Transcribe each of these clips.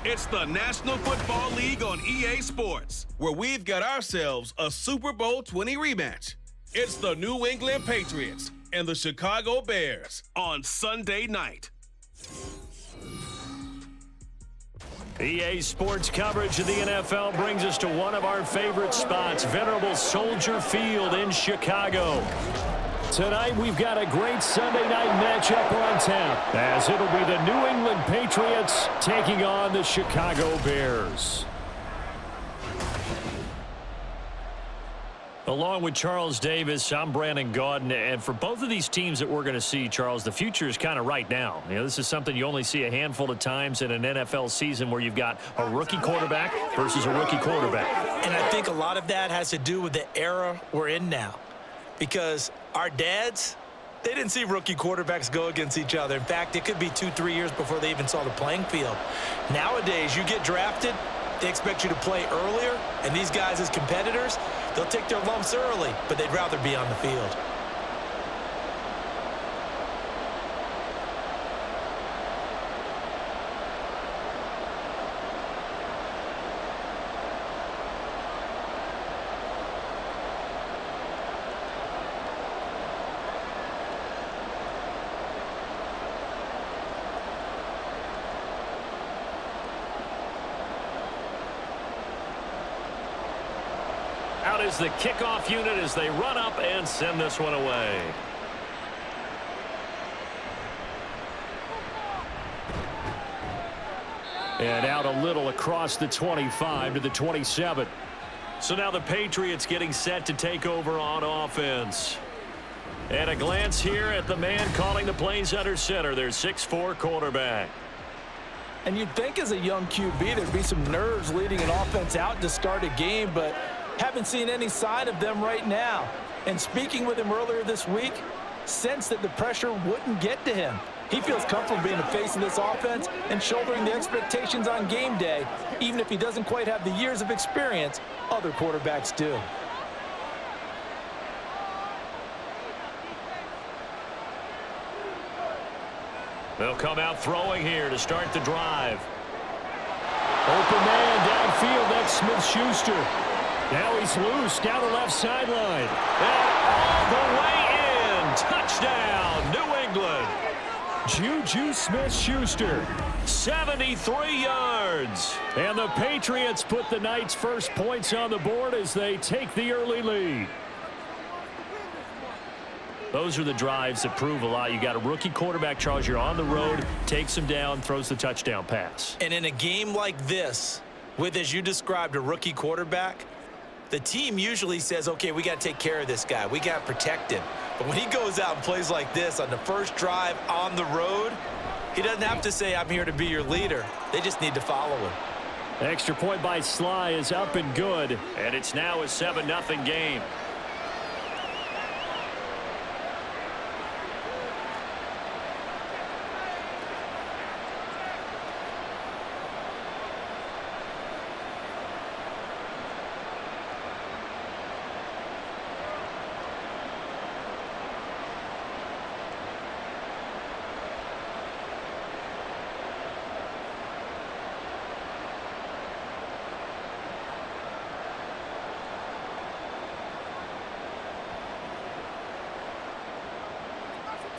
It's the National Football League on EA Sports, where we've got ourselves a Super Bowl 20 rematch. It's the New England Patriots and the Chicago Bears on Sunday night. EA Sports coverage of the NFL brings us to one of our favorite spots, venerable Soldier Field in Chicago. Tonight, we've got a great Sunday night matchup on tap, as it'll be the New England Patriots taking on the Chicago Bears. Along with Charles Davis, I'm Brandon Gaudin, and for both of these teams that we're going to see, Charles, the future is kind of right now. You know, this is something you only see a handful of times in an NFL season where you've got a rookie quarterback versus a rookie quarterback. And I think a lot of that has to do with the era we're in now. Because our dads, they didn't see rookie quarterbacks go against each other. In fact, it could be 2-3 years before they even saw the playing field. Nowadays, you get drafted, they expect you to play earlier, and these guys as competitors, they'll take their lumps early, but they'd rather be on the field. Out is the kickoff unit as they run up and send this one away. And out a little across the 25 to the 27. So now the Patriots getting set to take over on offense. And a glance here at the man calling the plays under center, their 6'4" quarterback. And you'd think as a young QB there'd be some nerves leading an offense out to start a game, but haven't seen any sign of them right now. And speaking with him earlier this week, sensed that the pressure wouldn't get to him. He feels comfortable being the face of this offense and shouldering the expectations on game day, even if he doesn't quite have the years of experience other quarterbacks do. They'll come out throwing here to start the drive. Open man downfield, that's Smith-Schuster. Now he's loose down the left sideline. And all the way in. Touchdown, New England. Juju Smith-Schuster, 73 yards. And the Patriots put the night's first points on the board as they take the early lead. Those are the drives that prove a lot. You got a rookie quarterback, Charles. You're on the road, takes him down, throws the touchdown pass. And in a game like this, with, as you described, a rookie quarterback, the team usually says, okay, we got to take care of this guy. We got to protect him. But when he goes out and plays like this on the first drive on the road, he doesn't have to say, I'm here to be your leader. They just need to follow him. Extra point by Sly is up and good, and it's now a 7-0 game.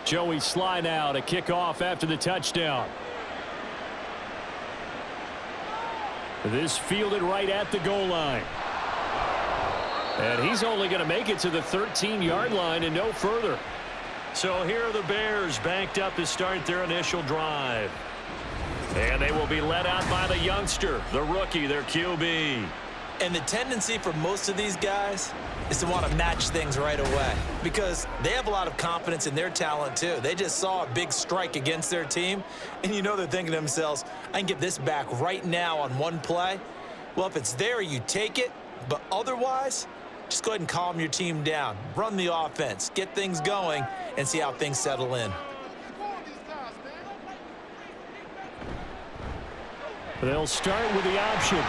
Joey Sly now to kick off after the touchdown. This fielded right at the goal line. And he's only going to make it to the 13-yard line and no further. So here are the Bears banked up to start their initial drive. And they will be led out by the youngster, the rookie, their QB. And the tendency for most of these guys is to want to match things right away because they have a lot of confidence in their talent too. They just saw a big strike against their team, and you know they're thinking to themselves, I can get this back right now on one play. Well, if it's there, you take it, but otherwise, just go ahead and calm your team down. Run the offense, get things going, and see how things settle in. They'll start with the option.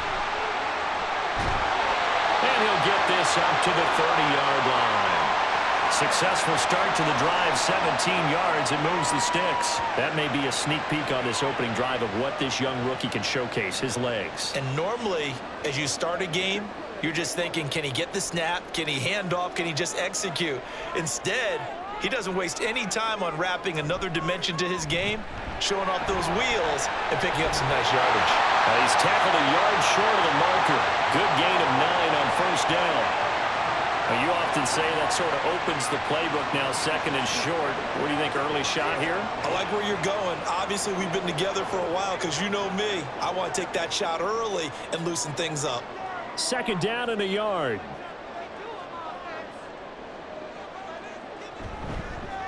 And he'll get this up to the 30-yard line. successful start to the drive, 17 yards, and moves the sticks. That may be a sneak peek on this opening drive of what this young rookie can showcase, his legs. And normally, as you start a game, you're just thinking, can he get the snap? Can he hand off? Can he just execute? Instead, he doesn't waste any time on wrapping another dimension to his game, showing off those wheels, and picking up some nice yardage. He's tackled a yard short of the marker. Good gain of 9 on first down. You often say that sort of opens the playbook now, second and short. What do you think, early shot here? I like where you're going. Obviously, we've been together for a while because you know me. I want to take that shot early and loosen things up. Second down and a yard.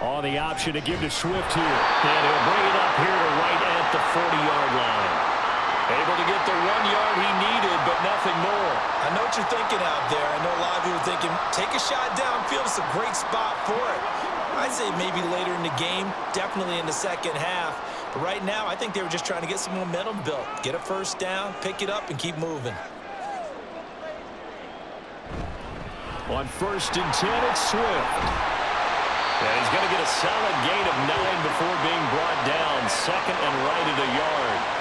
On the option to give to Swift here. And he'll bring it up here to right at the 40-yard line. Able to get the 1 yard he needed, but nothing more. I know what you're thinking out there. I know a lot of you are thinking, take a shot downfield. It's a great spot for it. I'd say maybe later in the game, definitely in the second half. But right now, I think they were just trying to get some momentum built. Get a first down, pick it up, and keep moving. On first and 10, it's Swift. And he's going to get a solid gain of 9 before being brought down. Second and right at a yard.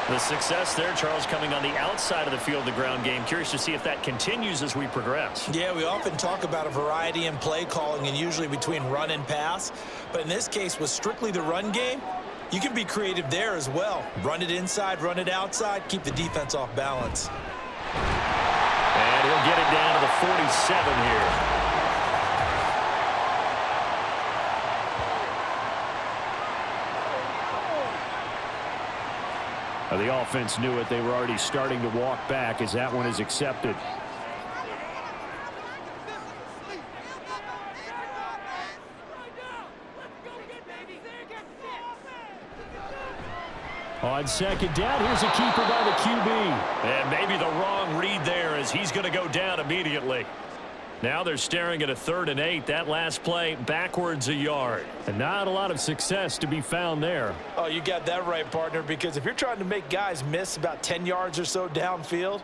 The success there, Charles, coming on the outside of the field, the ground game. Curious to see if that continues as we progress. Yeah, we often talk about a variety in play calling and usually between run and pass. But in this case, with strictly the run game, you can be creative there as well. Run it inside, run it outside, keep the defense off balance. And he'll get it down to the 47 here. The offense knew it. They were already starting to walk back as that one is accepted. On second down, here's a keeper by the QB. And maybe the wrong read there as he's going to go down immediately. Now they're staring at a 3rd and 8. That last play backwards a yard. And not a lot of success to be found there. Oh, you got that right, partner, because if you're trying to make guys miss about 10 yards or so downfield,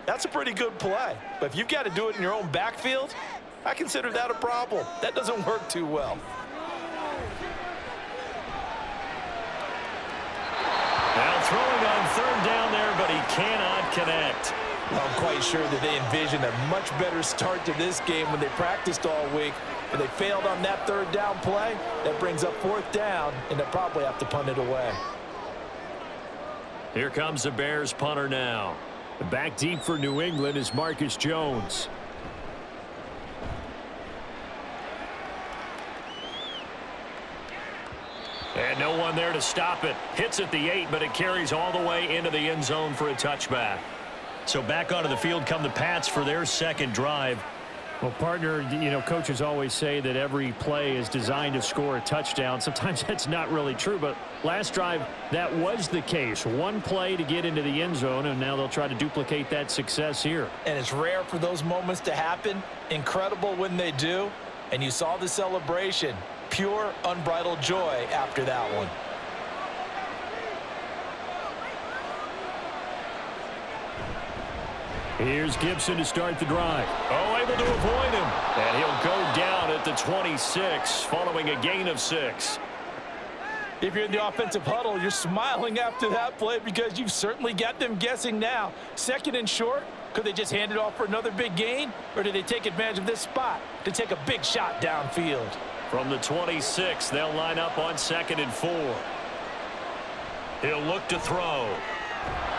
that's a pretty good play. But if you've got to do it in your own backfield, I consider that a problem. That doesn't work too well. Now throwing on 3rd down there, but he cannot connect. I'm quite sure that they envisioned a much better start to this game when they practiced all week. But they failed on that 3rd down play. That brings up 4th down, and they'll probably have to punt it away. Here comes the Bears punter now. Back deep for New England is Marcus Jones. And no one there to stop it. Hits at the 8, but it carries all the way into the end zone for a touchback. So back onto the field come the Pats for their second drive. Well, partner, you know, coaches always say that every play is designed to score a touchdown. Sometimes that's not really true, but last drive, that was the case. One play to get into the end zone, and now they'll try to duplicate that success here. And it's rare for those moments to happen. Incredible when they do. And you saw the celebration. Pure, unbridled joy after that one. Here's Gibson to start the drive. Oh, able to avoid him. And he'll go down at the 26 following a gain of 6. If you're in the offensive huddle, you're smiling after that play because you've certainly got them guessing now. 2nd and short, could they just hand it off for another big gain? Or did they take advantage of this spot to take a big shot downfield? From the 26, they'll line up on 2nd and 4. He'll look to throw.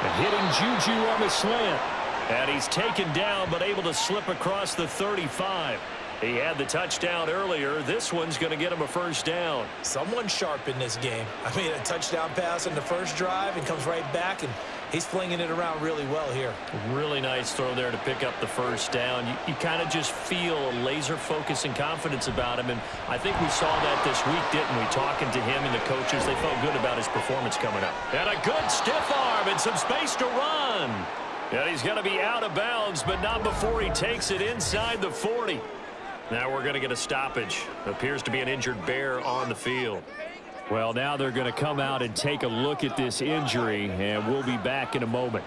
And hitting Juju on the slant. And he's taken down, but able to slip across the 35. He had the touchdown earlier. This one's going to get him a first down. Someone sharp in this game. I mean, a touchdown pass in the first drive and comes right back, and he's flinging it around really well here. Really nice throw there to pick up the first down. You kind of just feel a laser focus and confidence about him, and I think we saw that this week, didn't we? Talking to him and the coaches, they felt good about his performance coming up. And a good stiff arm and some space to run. And he's going to be out of bounds, but not before he takes it inside the 40. Now we're going to get a stoppage. Appears to be an injured Bear on the field. Well, now they're going to come out and take a look at this injury, and we'll be back in a moment.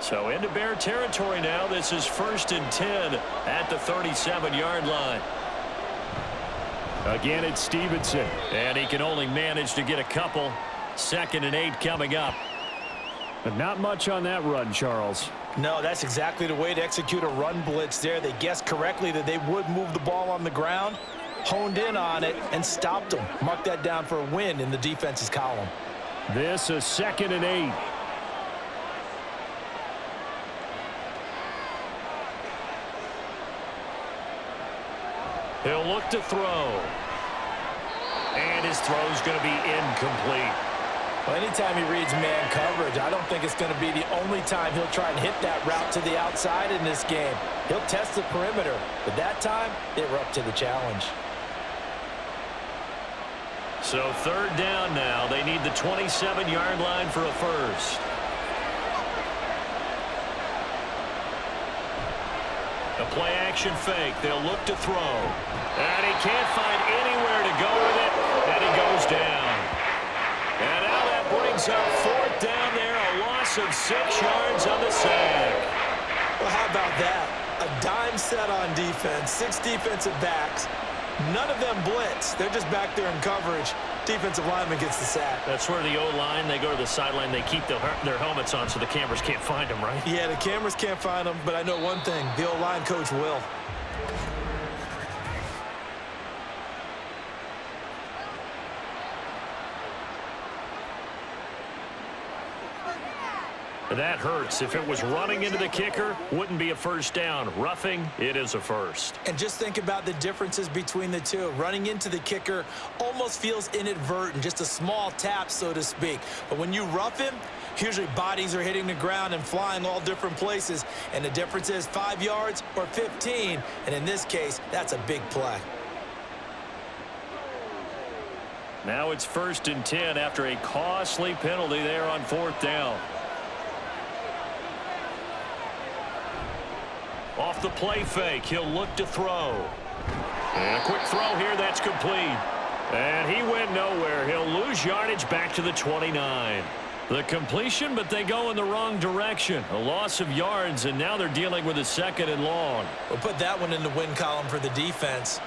So into Bear territory now. This is 1st and 10 at the 37-yard line. Again, it's Stevenson. And he can only manage to get a couple. 2nd and 8 coming up. But not much on that run, Charles. No, that's exactly the way to execute a run blitz there. They guessed correctly that they would move the ball on the ground, honed in on it, and stopped them. Mark that down for a win in the defense's column. This is 2nd and 8. He'll look to throw. And his throw's going to be incomplete. Well, anytime he reads man coverage, I don't think it's going to be the only time he'll try and hit that route to the outside in this game. He'll test the perimeter, but that time, they were up to the challenge. So 3rd down now. They need the 27-yard line for a first. A play-action fake. They'll look to throw. And he can't find anywhere to go with it, and he goes down. And now that brings up 4th down there, a loss of 6 yards on the sack. Well, how about that? A dime set on defense, 6 defensive backs. None of them blitz. They're just back there in coverage. Defensive lineman gets the sack. That's where the O-line, they go to the sideline, they keep their helmets on so the cameras can't find them, right? Yeah, the cameras can't find them, but I know one thing. The O-line coach will. That hurts. If it was running into the kicker, wouldn't be a first down. Roughing, it is a first. And just think about the differences between the two. Running into the kicker almost feels inadvertent, just a small tap, so to speak. But when you rough him, usually bodies are hitting the ground and flying all different places. And the difference is 5 yards or 15. And in this case, that's a big play. Now it's 1st and 10 after a costly penalty there on 4th down. Off the play fake, he'll look to throw. And a quick throw here, that's complete. And he went nowhere. He'll lose yardage back to the 29. The completion, but they go in the wrong direction. A loss of yards, and now they're dealing with a 2nd and long. We'll put that one in the win column for the defense.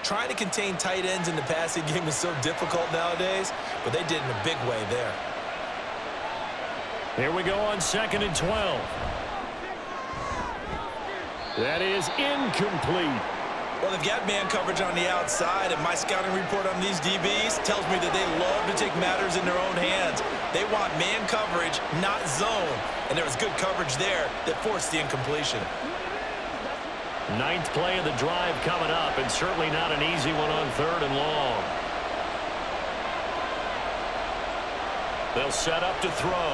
Trying to contain tight ends in the passing game is so difficult nowadays, but they did in a big way there. Here we go on 2nd and 12. That is incomplete. Well, they've got man coverage on the outside, and my scouting report on these DBs tells me that they love to take matters in their own hands. They want man coverage, not zone, and there was good coverage there that forced the incompletion. 9th play of the drive coming up, and certainly not an easy one on 3rd and long. They'll set up to throw.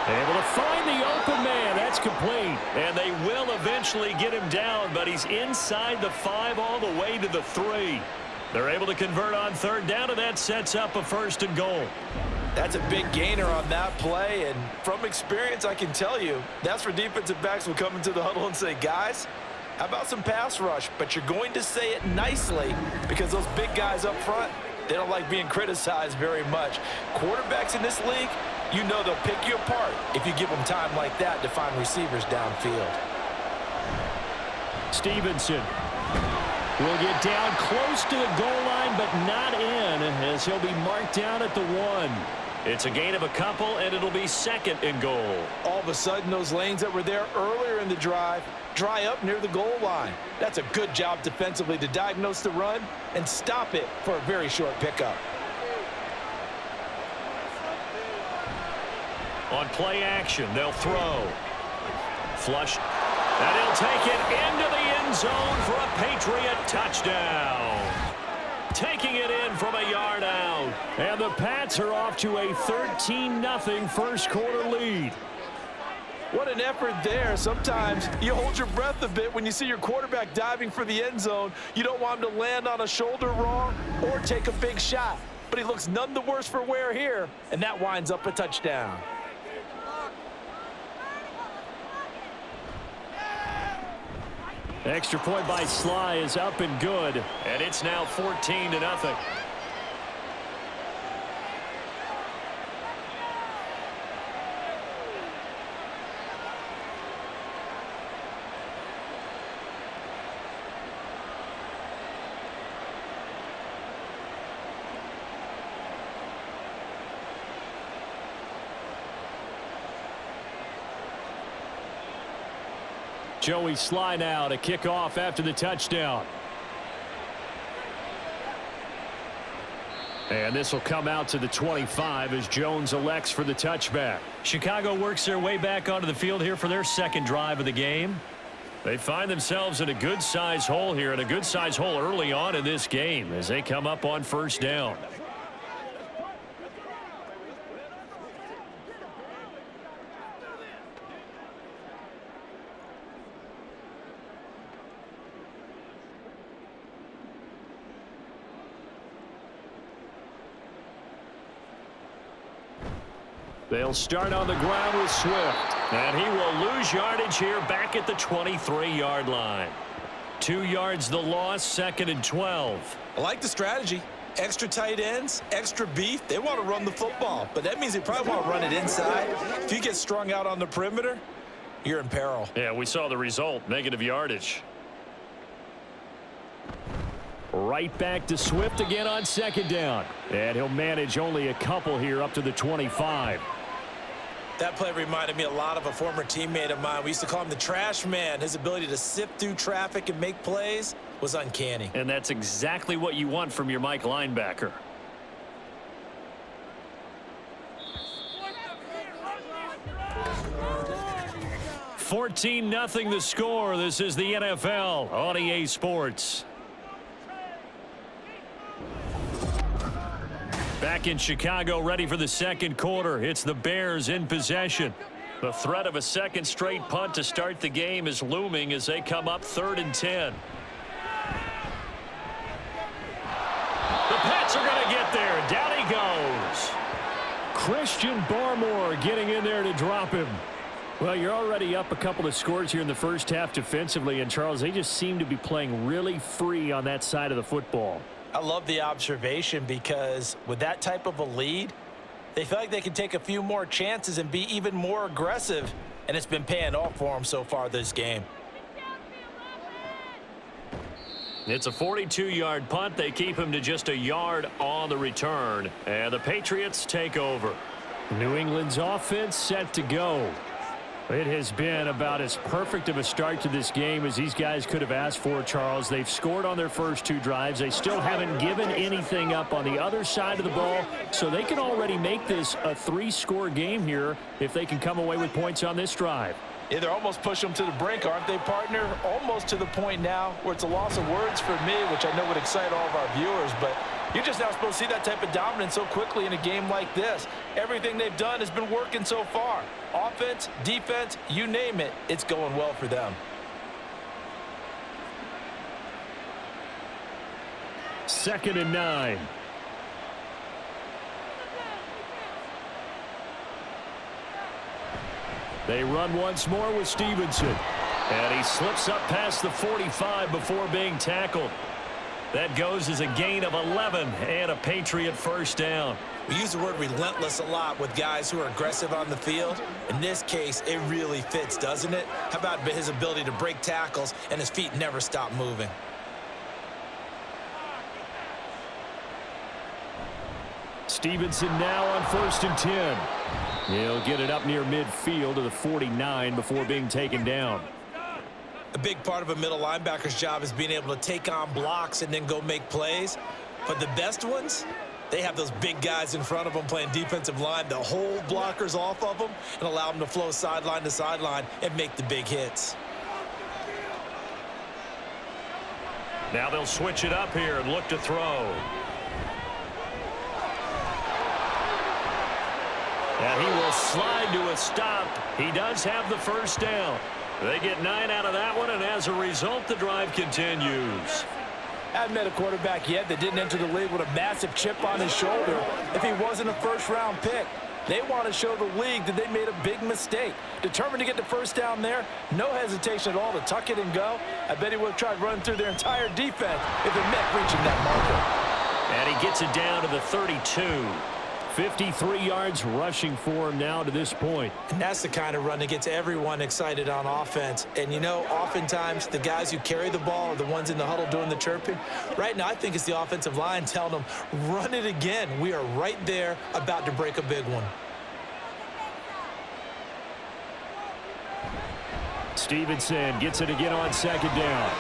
Able to find the open man. That's complete. And they will eventually get him down, but he's inside the 5 all the way to the 3. They're able to convert on 3rd down, and that sets up a 1st and goal. That's a big gainer on that play, and from experience, I can tell you, that's where defensive backs will come into the huddle and say, guys, how about some pass rush? But you're going to say it nicely because those big guys up front, they don't like being criticized very much. Quarterbacks in this league, you know they'll pick you apart if you give them time like that to find receivers downfield. Stevenson will get down close to the goal line, but not in, as he'll be marked down at the 1. It's a gain of a couple, and it'll be 2nd and goal. All of a sudden, those lanes that were there earlier in the drive dry up near the goal line. That's a good job defensively to diagnose the run and stop it for a very short pickup. On play action, they'll throw. Flush. And he'll take it into the end zone for a Patriot touchdown. Taking it in from a yard out. And the Pats are off to a 13-0 first quarter lead. What an effort there. Sometimes you hold your breath a bit when you see your quarterback diving for the end zone. You don't want him to land on a shoulder wrong or take a big shot. But he looks none the worse for wear here, and that winds up a touchdown. Extra point by Sly is up and good, and it's now 14-0. Joey Sly now to kick off after the touchdown. And this will come out to the 25 as Jones elects for the touchback. Chicago works their way back onto the field here for their second drive of the game. They find themselves in a good-sized hole here, and a good-sized hole early on in this game as they come up on first down. They'll start on the ground with Swift. And he will lose yardage here back at the 23-yard line. 2 yards the loss, 2nd and 12. I like the strategy. Extra tight ends, extra beef. They want to run the football, but that means they probably want to run it inside. If you get strung out on the perimeter, you're in peril. Yeah, we saw the result, negative yardage. Right back to Swift again on 2nd down. And he'll manage only a couple here up to the 25. That play reminded me a lot of a former teammate of mine. We used to call him the trash man. His ability to sift through traffic and make plays was uncanny. And that's exactly what you want from your Mike linebacker. (14-0) the score. This is the NFL on EA Sports. Back in Chicago, ready for the second quarter. It's the Bears in possession. The threat of a second straight punt to start the game is looming as they come up 3rd and 10. The Pats are going to get there. Down he goes. Christian Barmore getting in there to drop him. Well, you're already up a couple of scores here in the first half defensively, and Charles, they just seem to be playing really free on that side of the football. I love the observation because with that type of a lead, they feel like they can take a few more chances and be even more aggressive, and it's been paying off for them so far this game. It's a 42-yard punt. They keep him to just a yard on the return, and the Patriots take over. New England's offense set to go. It has been about as perfect of a start to this game as these guys could have asked for, Charles. They've scored on their first 2 drives. They still haven't given anything up on the other side of the ball, so they can already make this a 3-score game here if they can come away with points on this drive. Yeah, they're almost pushing them to the brink, aren't they, partner? Almost to the point now where it's a loss of words for me, which I know would excite all of our viewers, but you're just now supposed to see that type of dominance so quickly in a game like this. Everything they've done has been working so far. Offense, defense, you name it, it's going well for them. Second and 9. They run once more with Stevenson. And he slips up past the 45 before being tackled. That goes as a gain of 11 and a Patriot first down. We use the word relentless a lot with guys who are aggressive on the field. In this case, it really fits, doesn't it? How about his ability to break tackles and his feet never stop moving? Stevenson now on 1st and 10. He'll get it up near midfield to the 49 before being taken down. A big part of a middle linebacker's job is being able to take on blocks and then go make plays. But the best ones, they have those big guys in front of them playing defensive line that hold blockers off of them and allow them to flow sideline to sideline and make the big hits. Now they'll switch it up here and look to throw. And he will slide to a stop. He does have the first down. They get 9 out of that one, and as a result, the drive continues. I haven't met a quarterback yet that didn't enter the league with a massive chip on his shoulder if he wasn't a first-round pick. They want to show the league that they made a big mistake. Determined to get the first down there, no hesitation at all to tuck it and go. I bet he would have tried running through their entire defense if it meant reaching that marker. And he gets it down to the 32. 53 yards rushing for him now to this point. And that's the kind of run that gets everyone excited on offense. And, you know, oftentimes the guys who carry the ball are the ones in the huddle doing the chirping. Right now, I think it's the offensive line telling them, run it again. We are right there about to break a big one. Stevenson gets it again on second down.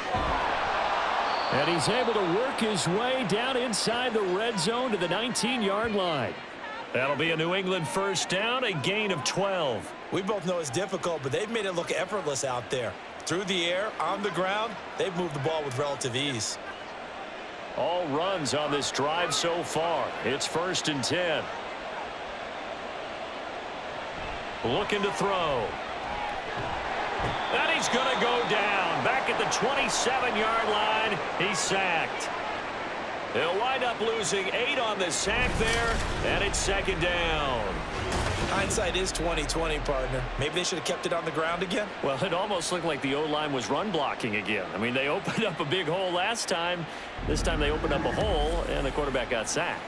And he's able to work his way down inside the red zone to the 19-yard line. That'll be a New England first down, a gain of 12. We both know it's difficult, but they've made it look effortless out there. Through the air, on the ground, they've moved the ball with relative ease. All runs on this drive so far. It's 1st and 10. Looking to throw. And he's going to go down. Back at the 27-yard line. He's sacked. They'll wind up losing 8 on the sack there, and it's 2nd down. Hindsight is 20/20, partner. Maybe they should have kept it on the ground again. Well, it almost looked like the O-line was run blocking again. I mean, they opened up a big hole last time. This time they opened up a hole, and the quarterback got sacked.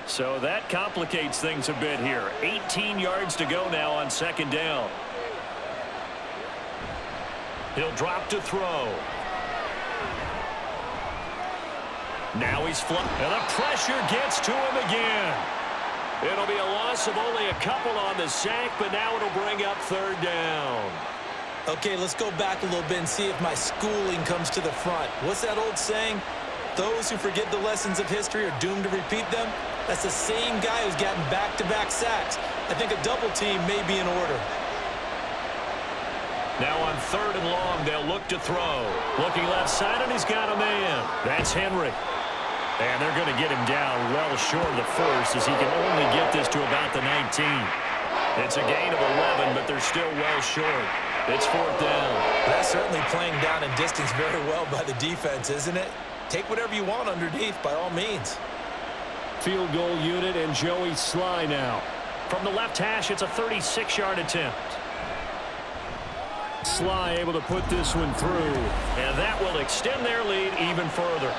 So that complicates things a bit here. 18 yards to go now on 2nd down. He'll drop to throw. Now he's flunked. And the pressure gets to him again. It'll be a loss of only a couple on the sack, but now it'll bring up 3rd down. Okay, let's go back a little bit and see if my schooling comes to the front. What's that old saying? Those who forget the lessons of history are doomed to repeat them. That's the same guy who's gotten back-to-back sacks. I think a double team may be in order. Now on 3rd and long, they'll look to throw. Looking left side, and he's got a man. That's Henry. And they're going to get him down well short of the first, as he can only get this to about the 19. It's a gain of 11, but they're still well short. It's 4th down. That's certainly playing down in distance very well by the defense, isn't it? Take whatever you want underneath, by all means. Field goal unit and Joey Sly now. From the left hash, it's a 36-yard attempt. Sly able to put this one through, and that will extend their lead even further.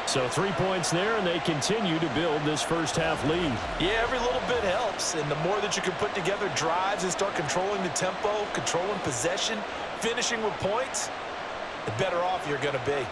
So 3 points there, and they continue to build this first-half lead. Yeah, every little bit helps, and the more that you can put together drives and start controlling the tempo, controlling possession, finishing with points, the better off you're going to be.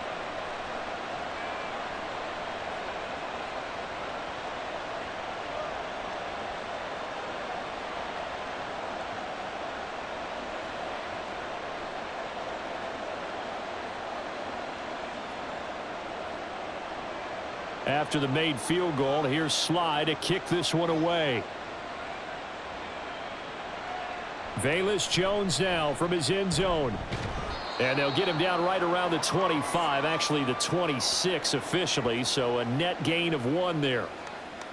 After the made field goal, here's Sly to kick this one away. Velus Jones now from his end zone. And they'll get him down right around the 25, actually the 26 officially, so a net gain of 1 there.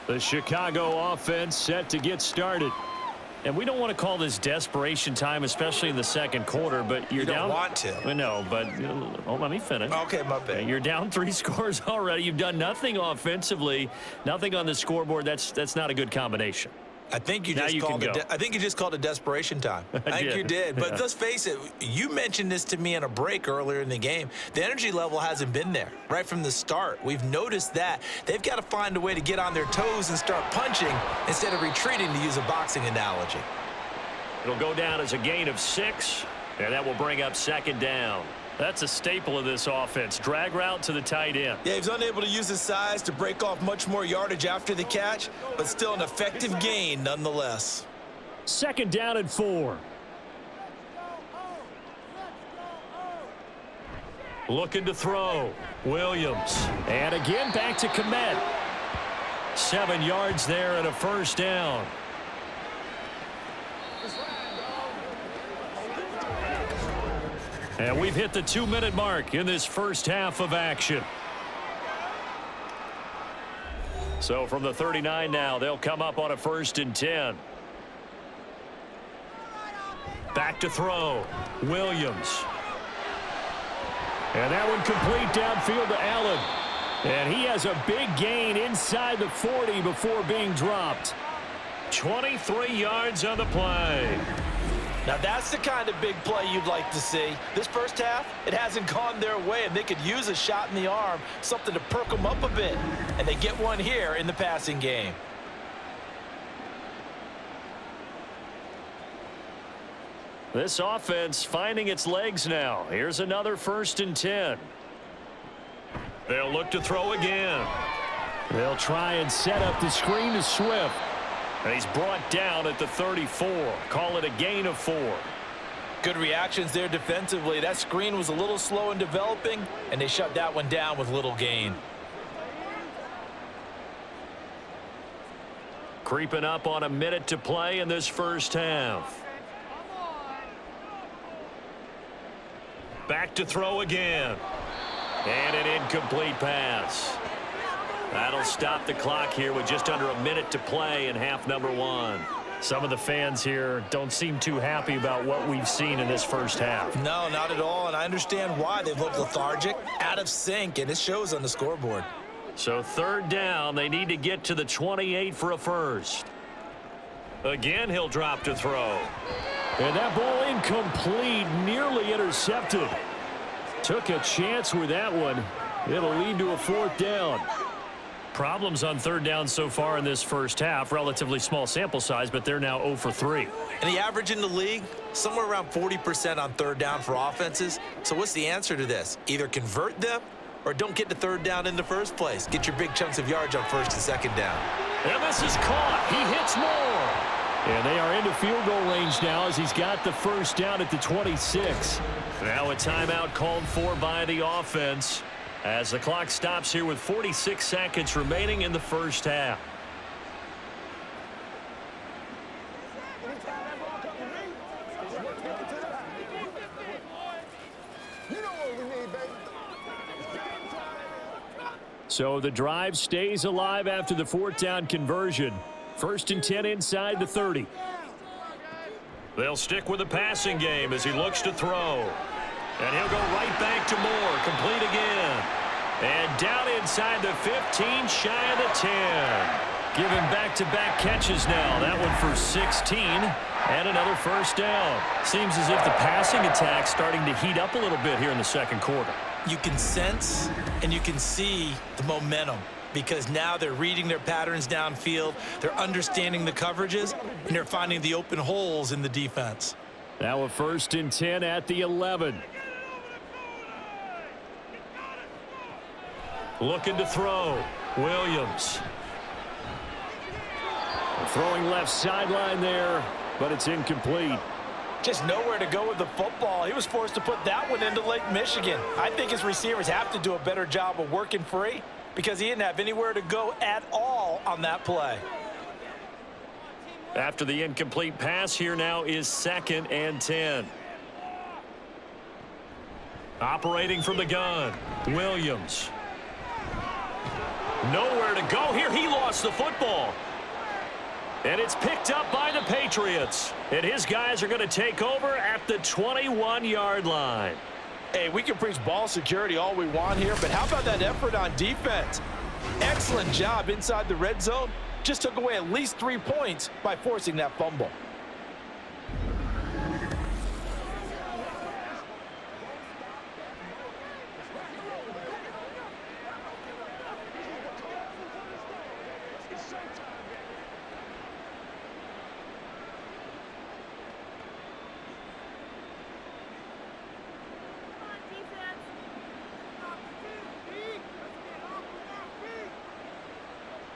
The Chicago offense set to get started. And we don't want to call this desperation time, especially in the second quarter, but you're down. You don't want to. No, but let me finish. Okay, my bad. You're down 3 scores already. You've done nothing offensively, nothing on the scoreboard. That's not a good combination. I think you just called it desperation time. I think you did. But let's face it, you mentioned this to me in a break earlier in the game. The energy level hasn't been there right from the start. We've noticed that. They've got to find a way to get on their toes and start punching instead of retreating, to use a boxing analogy. It'll go down as a gain of 6, and that will bring up 2nd down. That's a staple of this offense. Drag route to the tight end. Yeah, he's unable to use his size to break off much more yardage after the catch, but still an effective gain nonetheless. 2nd down and 4. Looking to throw. Williams. And again back to Komet. 7 yards there and a 1st down. And we've hit the 2-minute mark in this first half of action. So from the 39 now, they'll come up on a 1st and 10. Back to throw. Williams. And that one complete downfield to Allen. And he has a big gain inside the 40 before being dropped. 23 yards on the play. Now, that's the kind of big play you'd like to see. This first half, it hasn't gone their way, and they could use a shot in the arm, something to perk them up a bit. And they get one here in the passing game. This offense finding its legs now. Here's another 1st and 10. They'll look to throw again. They'll try and set up the screen to Swift. And he's brought down at the 34. Call it a gain of 4. Good reactions there defensively. That screen was a little slow in developing, and they shut that one down with little gain. Creeping up on a minute to play in this first half. Back to throw again. And an incomplete pass. That'll stop the clock here with just under a minute to play in half number 1. Some of the fans here don't seem too happy about what we've seen in this first half. No, not at all, and I understand why. They've looked lethargic, out of sync, and it shows on the scoreboard. So third down, they need to get to the 28 for a first. Again, he'll drop to throw. And that ball incomplete, nearly intercepted. Took a chance with that one. It'll lead to a 4th down. Problems on third down so far in this first half. Relatively small sample size, but they're now 0 for 3. And the average in the league, somewhere around 40% on third down for offenses. So what's the answer to this? Either convert them or don't get to third down in the first place. Get your big chunks of yards on first and second down. And this is caught. He hits more. And they are into field goal range now as he's got the first down at the 26. Now a timeout called for by the offense as the clock stops here with 46 seconds remaining in the first half. So the drive stays alive after the 4th down conversion. 1st and 10 inside the 30. They'll stick with the passing game as he looks to throw. And he'll go right back to Moore. Complete again. And down inside the 15, shy of the 10. Giving back-to-back catches now. That one for 16. And another first down. Seems as if the passing attack's starting to heat up a little bit here in the second quarter. You can sense and you can see the momentum because now they're reading their patterns downfield, they're understanding the coverages, and they're finding the open holes in the defense. Now a 1st and 10 at the 11. Looking to throw. Williams. Throwing left sideline there, but it's incomplete. Just nowhere to go with the football. He was forced to put that one into Lake Michigan. I think his receivers have to do a better job of working free because he didn't have anywhere to go at all on that play. After the incomplete pass, here now is 2nd and 10. Operating from the gun. Williams. Nowhere to go here. He lost the football. And it's picked up by the Patriots. And his guys are going to take over at the 21-yard line. Hey, we can preach ball security all we want here, but how about that effort on defense? Excellent job inside the red zone. Just took away at least 3 points by forcing that fumble.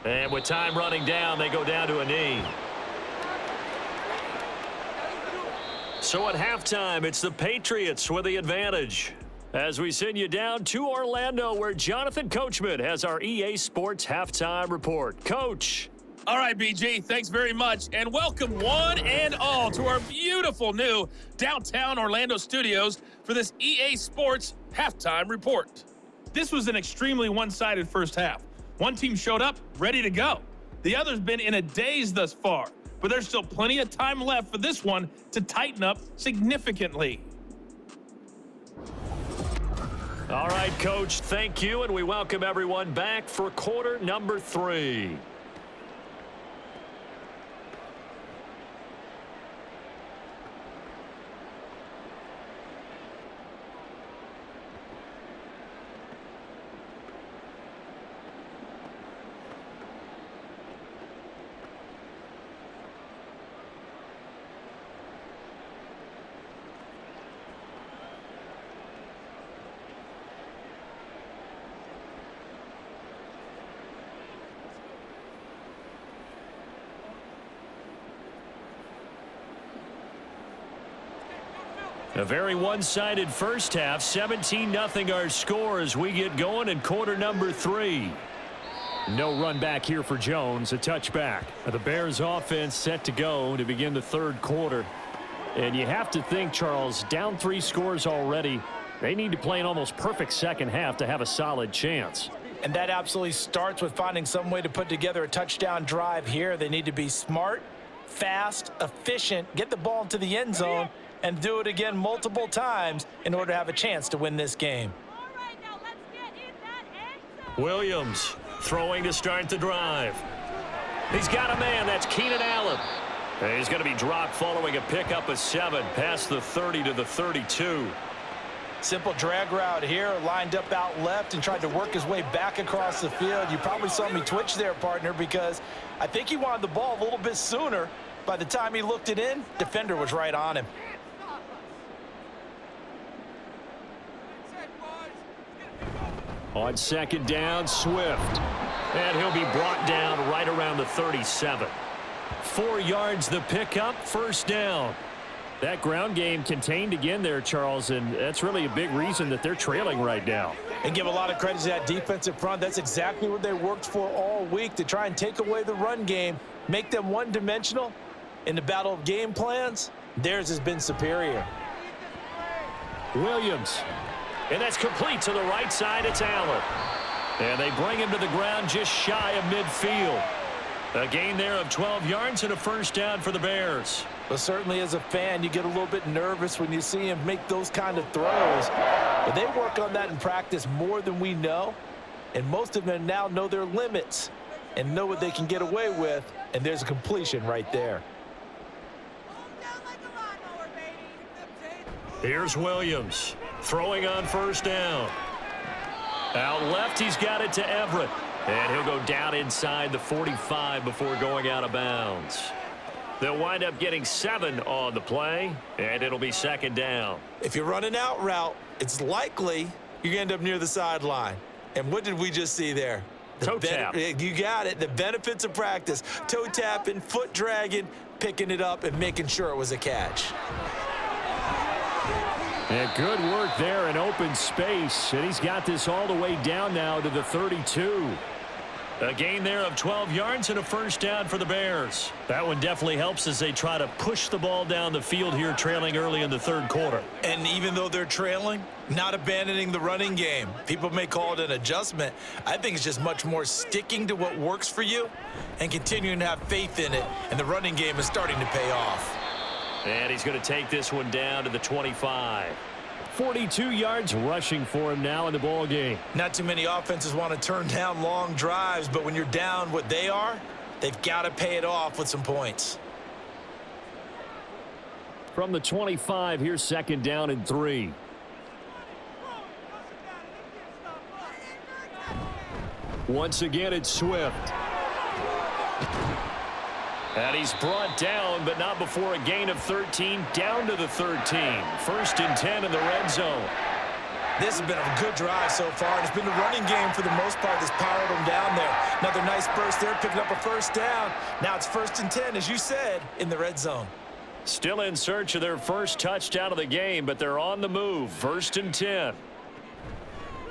And with time running down, they go down to a knee. So at halftime, it's the Patriots with the advantage. As we send you down to Orlando, where Jonathan Coachman has our EA Sports halftime report. Coach. All right, BG, thanks very much. And welcome one and all to our beautiful new downtown Orlando studios for this EA Sports halftime report. This was an extremely one-sided first half. One team showed up ready to go. The other's been in a daze thus far, but there's still plenty of time left for this one to tighten up significantly. All right, Coach, thank you, and we welcome everyone back for quarter number 3. A very one-sided first half. 17-0 our score as we get going in quarter number 3. No run back here for Jones. A touchback. The Bears offense set to go to begin the third quarter. And you have to think, Charles, down 3 scores already. They need to play an almost perfect second half to have a solid chance. And that absolutely starts with finding some way to put together a touchdown drive here. They need to be smart, fast, efficient, get the ball into the end zone, and do it again multiple times in order to have a chance to win this game. Williams throwing to start the drive. He's got a man. That's Keenan Allen. And he's going to be dropped following a pickup of 7 past the 30 to the 32. Simple drag route here, lined up out left and tried to work his way back across the field. You probably saw me twitch there, partner, because I think he wanted the ball a little bit sooner. By the time he looked it in, defender was right on him. On second down, Swift. And he'll be brought down right around the 37. 4 yards the pickup, first down. That ground game contained again there, Charles, and that's really a big reason that they're trailing right now. And give a lot of credit to that defensive front. That's exactly what they worked for all week, to try and take away the run game, make them one-dimensional. In the battle of game plans, theirs has been superior. Williams. And that's complete to the right side. It's Allen. And they bring him to the ground just shy of midfield. A gain there of 12 yards and a first down for the Bears. But certainly as a fan, you get a little bit nervous when you see him make those kind of throws. But they work on that in practice more than we know. And most of them now know their limits and know what they can get away with. And there's a completion right there. Here's Williams throwing on first down. Out left, he's got it to Everett. And he'll go down inside the 45 before going out of bounds. They'll wind up getting 7 on the play, and it'll be second down. If you're running out route, it's likely you're going to end up near the sideline. And what did we just see there? Toe tap. You got it. The benefits of practice. Toe tapping, foot dragging, picking it up, and making sure it was a catch. And good work there in open space. And he's got this all the way down now to the 32. A gain there of 12 yards and a first down for the Bears. That one definitely helps as they try to push the ball down the field here, trailing early in the third quarter. And even though they're trailing, not abandoning the running game. People may call it an adjustment. I think it's just much more sticking to what works for you and continuing to have faith in it. And the running game is starting to pay off. And he's going to take this one down to the 25. 42 yards rushing for him now in the ball game. Not too many offenses want to turn down long drives, but when you're down what they are, they've got to pay it off with some points. From the 25, here's second down and 3. Once again, it's Swift. And he's brought down, but not before a gain of 13, down to the 13. First and 10 in the red zone. This has been a good drive so far. It's been the running game for the most part that's powered them down there. Another nice burst there, picking up a first down. Now it's first and 10, as you said, in the red zone. Still in search of their first touchdown of the game, but they're on the move. First and 10.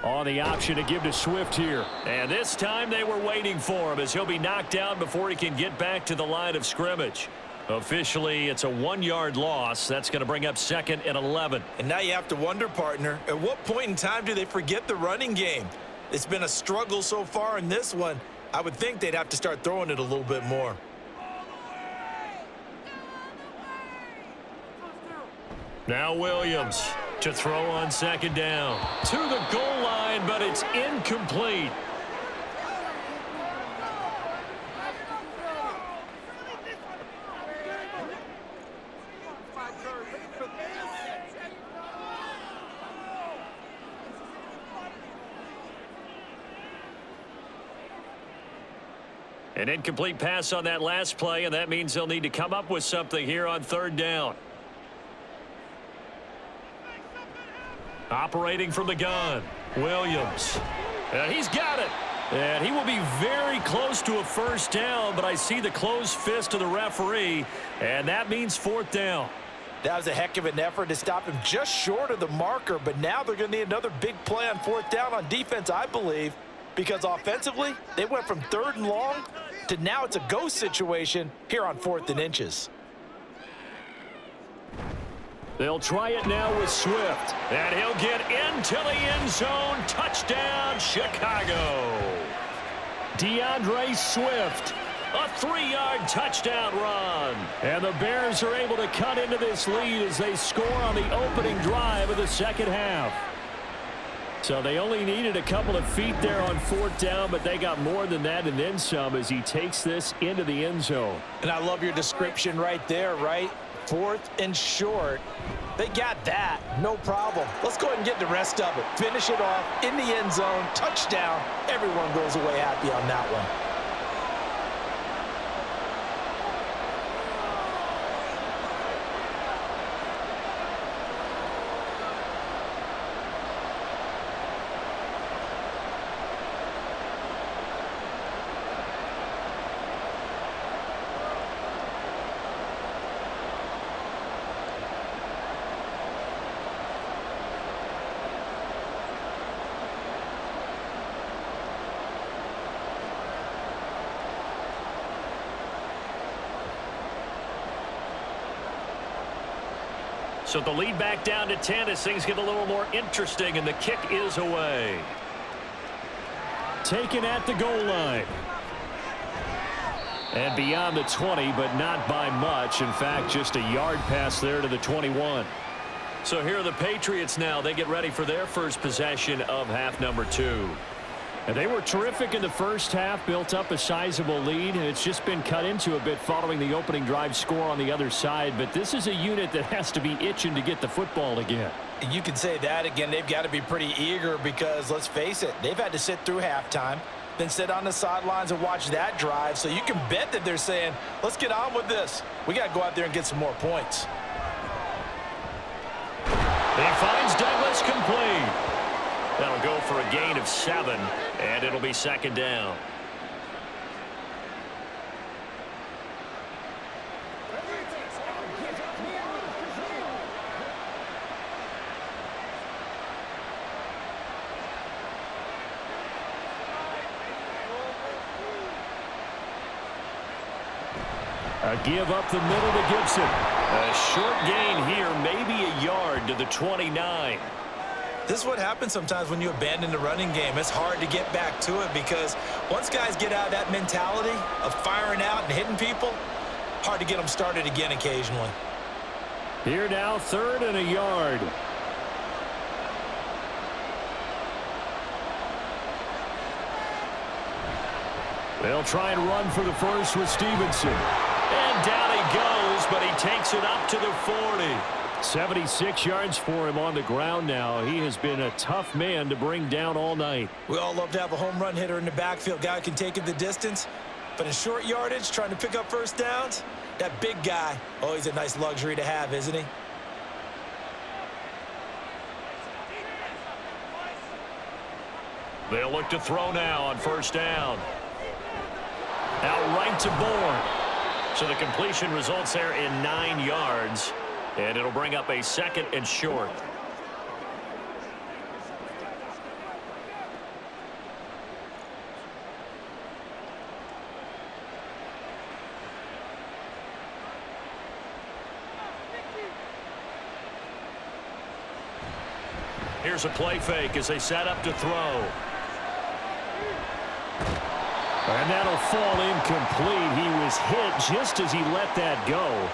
On the option to give to Swift here. And this time they were waiting for him as he'll be knocked down before he can get back to the line of scrimmage. Officially, it's a 1-yard loss. That's going to bring up second and 11. And now you have to wonder, partner, at what point in time do they forget the running game? It's been a struggle so far in this one. I would think they'd have to start throwing it a little bit more. Now Williams to throw on second down. To the goal line, but it's incomplete. An incomplete pass on that last play, and that means they'll need to come up with something here on third down. Operating from the gun, Williams. And he's got it. And he will be very close to a first down, but I see the closed fist of the referee, and that means fourth down. That was a heck of an effort to stop him just short of the marker, but now they're going to need another big play on 4th down on defense, I believe, because offensively, they went from 3rd and long to now it's a go situation here on 4th and inches. They'll try it now with Swift. And he'll get into the end zone. Touchdown, Chicago. DeAndre Swift. A 3-yard touchdown run. And the Bears are able to cut into this lead as they score on the opening drive of the second half. So they only needed a couple of feet there on 4th down, but they got more than that and then some as he takes this into the end zone. And I love your description right there, right? 4th and short. They got that. No problem. Let's go ahead and get the rest of it. Finish it off in the end zone. Touchdown. Everyone goes away happy on that one. So the lead back down to 10 as things get a little more interesting, and the kick is away. Taken at the goal line. And beyond the 20, but not by much. In fact, just a yard pass there to the 21. So here are the Patriots now. They get ready for their first possession of half number 2. And they were terrific in the first half, built up a sizable lead, and it's just been cut into a bit following the opening drive score on the other side. But this is a unit that has to be itching to get the football again. You can say that again. They've got to be pretty eager because, let's face it, they've had to sit through halftime, then sit on the sidelines and watch that drive. So you can bet that they're saying, let's get on with this. We got to go out there and get some more points. He finds Douglas complete. That'll go for a gain of 7, and it'll be second down. A give up the middle to Gibson. A short gain here, maybe a yard to the 29. This is what happens sometimes when you abandon the running game. It's hard to get back to it because once guys get out of that mentality of firing out and hitting people, hard to get them started again occasionally. Here now, 3rd and a yard. They'll try and run for the first with Stevenson. And down he goes, but he takes it up to the 40. 76 yards for him on the ground now. He has been a tough man to bring down all night. We all love to have a home run hitter in the backfield. Guy can take it the distance. But in short yardage, trying to pick up first downs, that big guy, oh, he's a nice luxury to have, isn't he? They'll look to throw now on first down. Out right to Bourne. So the completion results there in 9 yards. And it'll bring up a 2nd and short. Here's a play fake as they set up to throw. And that'll fall incomplete. He was hit just as he let that go.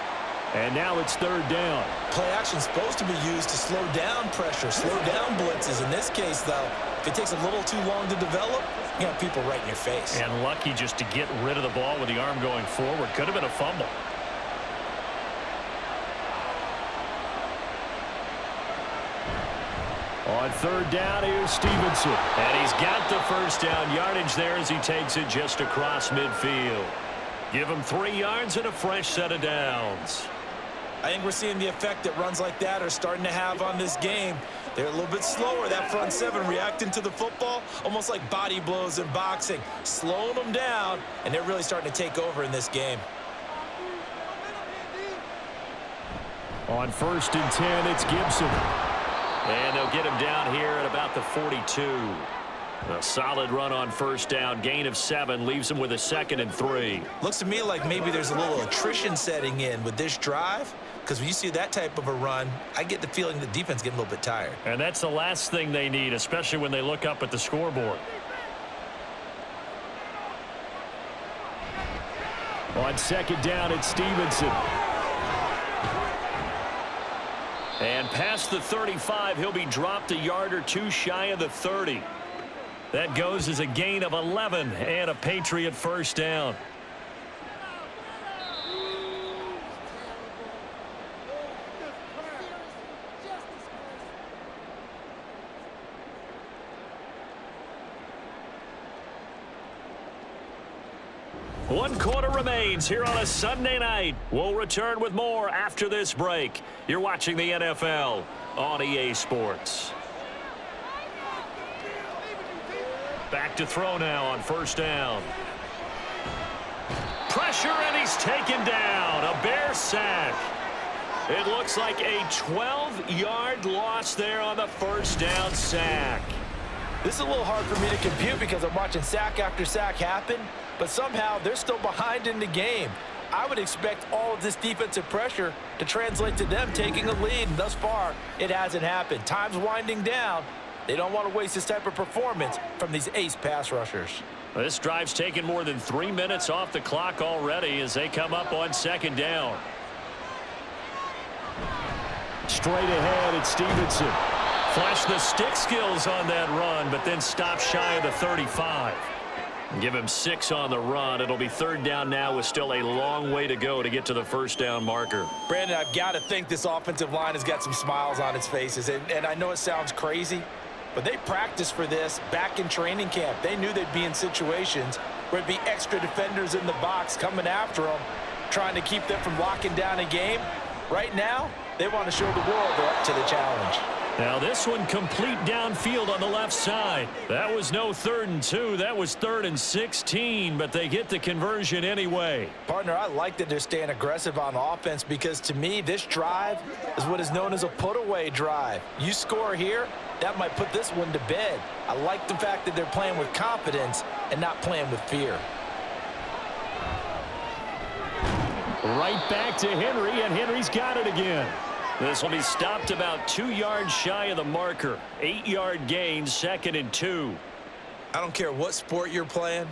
And now it's 3rd down. Play action's supposed to be used to slow down pressure, slow down blitzes. In this case, though, if it takes a little too long to develop, you have people right in your face. And lucky just to get rid of the ball with the arm going forward. Could have been a fumble. On 3rd down, here's Stevenson. And he's got the first down yardage there as he takes it just across midfield. Give him 3 yards and a fresh set of downs. I think we're seeing the effect that runs like that are starting to have on this game. They're a little bit slower, that front 7 reacting to the football, almost like body blows in boxing, slowing them down, and they're really starting to take over in this game. On 1st and 10, it's Gibson. And they'll get him down here at about the 42. A solid run on 1st down. Gain of 7 leaves him with a 2nd and 3. Looks to me like maybe there's a little attrition setting in with this drive, because when you see that type of a run, I get the feeling the defense getting a little bit tired. And that's the last thing they need, especially when they look up at the scoreboard. On 2nd down, it's Stevenson. And past the 35, he'll be dropped a yard or two shy of the 30. That goes as a gain of 11 and a Patriot 1st down. One quarter remains here on a Sunday night. We'll return with more after this break. You're watching the NFL on EA Sports. Back to throw now on 1st down. Pressure, and he's taken down. A Bear sack. It looks like a 12-yard loss there on the 1st down sack. This is a little hard for me to compute because I'm watching sack after sack happen, but somehow they're still behind in the game. I would expect all of this defensive pressure to translate to them taking a lead, and thus far, it hasn't happened. Time's winding down. They don't want to waste this type of performance from these ace pass rushers. This drive's taken more than 3 minutes off the clock already as they come up on 2nd down. Straight ahead, it's Stevenson. Flashed the stick skills on that run, but then stopped shy of the 35. Give him 6 on the run. It'll be 3rd down now with still a long way to go to get to the 1st down marker. Brandon, I've got to think this offensive line has got some smiles on its faces. And I know it sounds crazy, but they practiced for this back in training camp. They knew they'd be in situations where there'd be extra defenders in the box coming after them, trying to keep them from locking down a game. Right now, they want to show the world they're up to the challenge. Now this one complete downfield on the left side. That was no 3rd and 2. That was 3rd and 16, but they get the conversion anyway. Partner, I like that they're staying aggressive on offense because to me, this drive is what is known as a put-away drive. You score here, that might put this one to bed. I like the fact that they're playing with confidence and not playing with fear. Right back to Henry, and Henry's got it again. This will be stopped about 2 yards shy of the marker. 8-yard gain, 2nd and 2. I don't care what sport you're playing.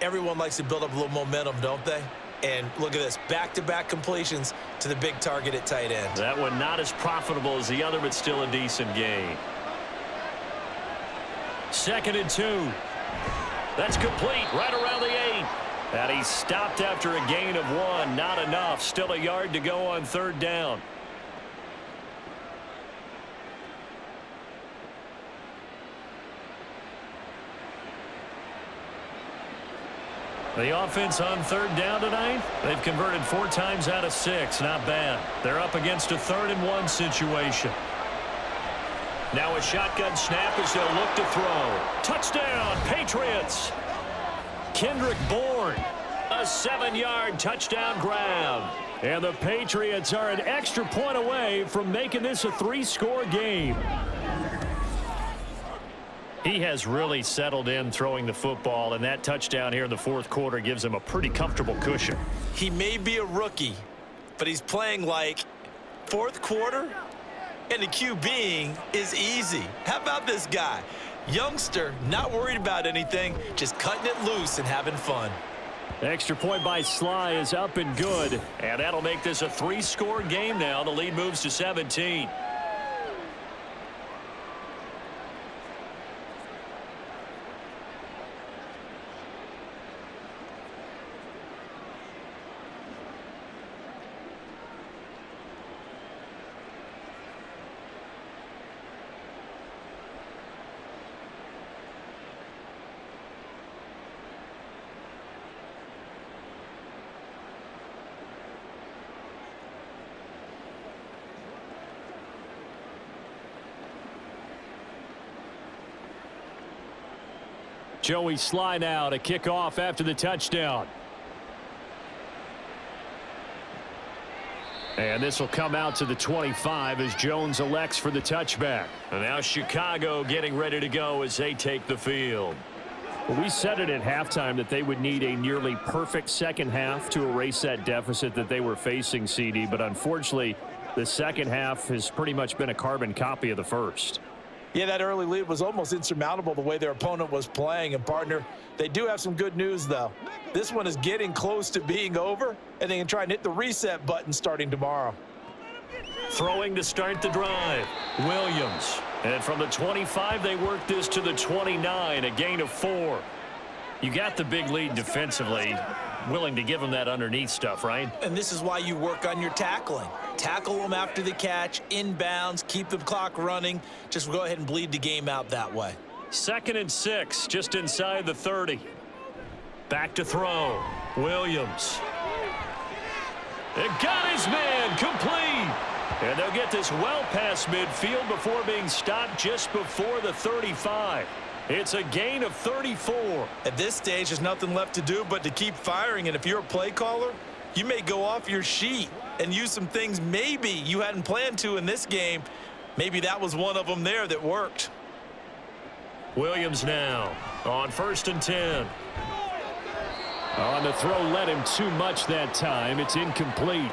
Everyone likes to build up a little momentum, don't they? And look at this, back-to-back completions to the big target at tight end. That one not as profitable as the other, but still a decent gain. 2nd and 2. That's complete right around the 8. And he stopped after a gain of 1. Not enough. Still a yard to go on 3rd down. The offense on 3rd down tonight, they've converted 4 times out of 6. Not bad. They're up against a 3rd and 1 situation. Now a shotgun snap as they'll look to throw. Touchdown, Patriots. Kendrick Bourne, a 7-yard touchdown grab. And the Patriots are an extra point away from making this a 3-score game. He has really settled in throwing the football, and that touchdown here in the 4th quarter gives him a pretty comfortable cushion. He may be a rookie, but he's playing like 4th quarter, and the QBing is easy. How about this guy? Youngster, not worried about anything, just cutting it loose and having fun. Extra point by Sly is up and good, and that'll make this a 3-score game now. The lead moves to 17. Joey Sly now to kick off after the touchdown. And this will come out to the 25 as Jones elects for the touchback. And now Chicago getting ready to go as they take the field. Well, we said it at halftime that they would need a nearly perfect second half to erase that deficit that they were facing, CD. But unfortunately, the second half has pretty much been a carbon copy of the first. Yeah, that early lead was almost insurmountable the way their opponent was playing. And, partner, they do have some good news, though. This one is getting close to being over, and they can try and hit the reset button starting tomorrow. Throwing to start the drive, Williams. And from the 25, they work this to the 29, a gain of 4. You got the big lead defensively. Willing to give them that underneath stuff, right? And this is why you work on your tackling. Tackle them after the catch, inbounds, keep the clock running. Just go ahead and bleed the game out that way. 2nd and 6, just inside the 30. Back to throw, Williams. It got his man, complete. And they'll get this well past midfield before being stopped just before the 35. It's a gain of 34. At this stage, there's nothing left to do but to keep firing. And if you're a play caller, you may go off your sheet and use some things maybe you hadn't planned to in this game. Maybe that was one of them there that worked. Williams now on 1st and 10. On the throw, led him too much that time. It's incomplete.